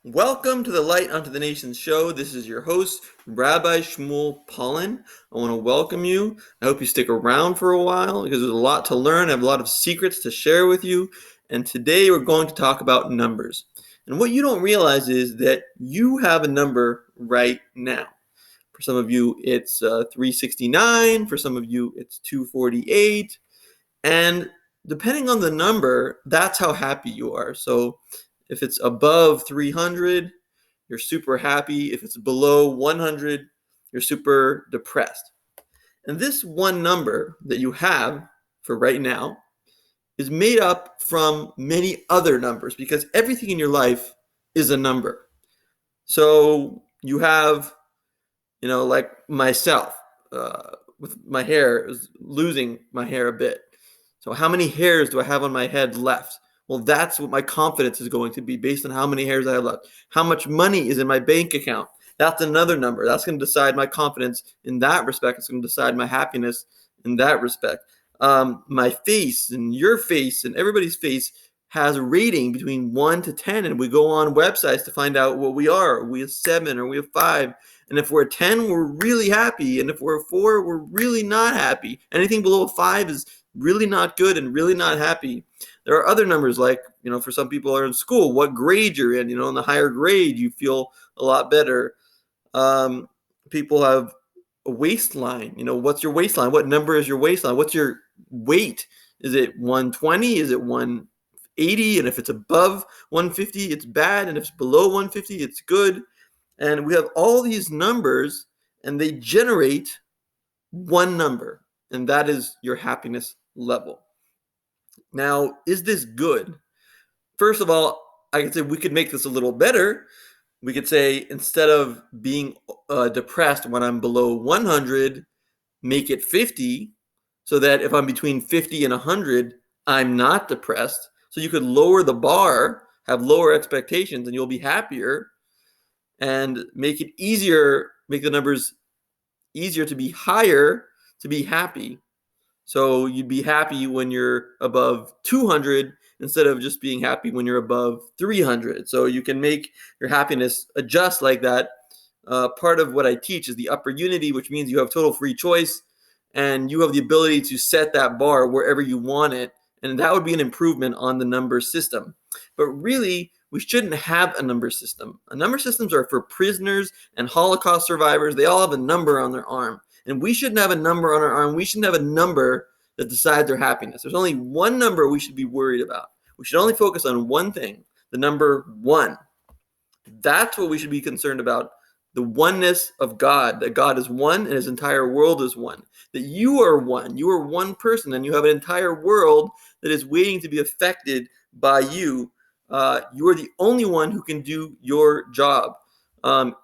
Welcome to the Light Unto the Nations show. This is your host, Rabbi Shmuel Pollen. I want to welcome you. I hope you stick around for a while because there's a lot to learn. I have a lot of secrets to share with you. And today we're going to talk about numbers. And what you don't realize is that you have a number right now. For some of you, it's 369. For some of you, it's 248. And depending on the number, that's how happy you are. So if it's above 300, you're super happy. If it's below 100, you're super depressed. And this one number that you have for right now is made up from many other numbers because everything in your life is a number. So you have, like myself, with my hair, is losing my hair a bit. So how many hairs do I have on my head left? Well, that's what my confidence is going to be based on how many hairs I have left. How much money is in my bank account? That's another number. That's going to decide my confidence in that respect. It's going to decide my happiness in that respect. My face and your face and everybody's face has a rating between 1 to 10, and we go on websites to find out what we are. Are we a 7 or are we a 5? And if we're a 10, we're really happy. And if we're a 4, we're really not happy. Anything below a 5 is really not good and really not happy. There are other numbers like, for some people are in school, what grade you're in. In the higher grade, you feel a lot better. People have a waistline. What's your waistline? What number is your waistline? What's your weight? Is it 120? Is it 180? And if it's above 150, it's bad. And if it's below 150, it's good. And we have all these numbers, and they generate one number, and that is your happiness level. Now, is this good? First of all, I could say we could make this a little better. We could say instead of being depressed when I'm below 100, make it 50, so that if I'm between 50 and 100, I'm not depressed. So you could lower the bar, have lower expectations, and you'll be happier, and make it easier, make the numbers easier to be higher to be happy. So you'd be happy when you're above 200 instead of just being happy when you're above 300. So you can make your happiness adjust like that. Part of what I teach is the upper unity, which means you have total free choice and you have the ability to set that bar wherever you want it. And that would be an improvement on the number system. But really, we shouldn't have a number system. Number systems are for prisoners and Holocaust survivors. They all have a number on their arm. And we shouldn't have a number on our arm. We shouldn't have a number that decides our happiness. There's only one number we should be worried about. We should only focus on one thing, the number 1. That's what we should be concerned about. The oneness of God, that God is one and his entire world is one. That you are one. You are one person and you have an entire world that is waiting to be affected by you. You are the only one who can do your job.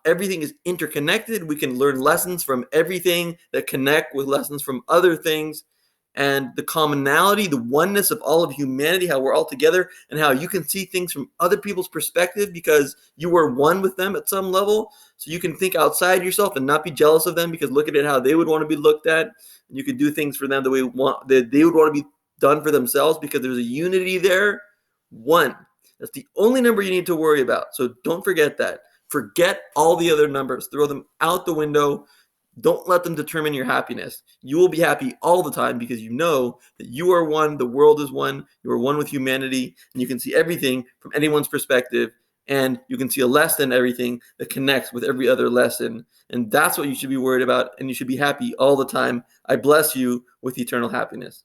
Everything is interconnected. We can learn lessons from everything that connect with lessons from other things. And the commonality, the oneness of all of humanity, how we're all together and how you can see things from other people's perspective because you are one with them at some level. So you can think outside yourself and not be jealous of them because look at it how they would want to be looked at. And you can do things for them the way that they would want to be done for themselves because there's a unity there. 1. That's the only number you need to worry about. So don't forget that. Forget all the other numbers. Throw them out the window. Don't let them determine your happiness. You will be happy all the time because you know that you are one, the world is one, you are one with humanity, and you can see everything from anyone's perspective, and you can see a lesson, everything that connects with every other lesson. And that's what you should be worried about, and you should be happy all the time. I bless you with eternal happiness.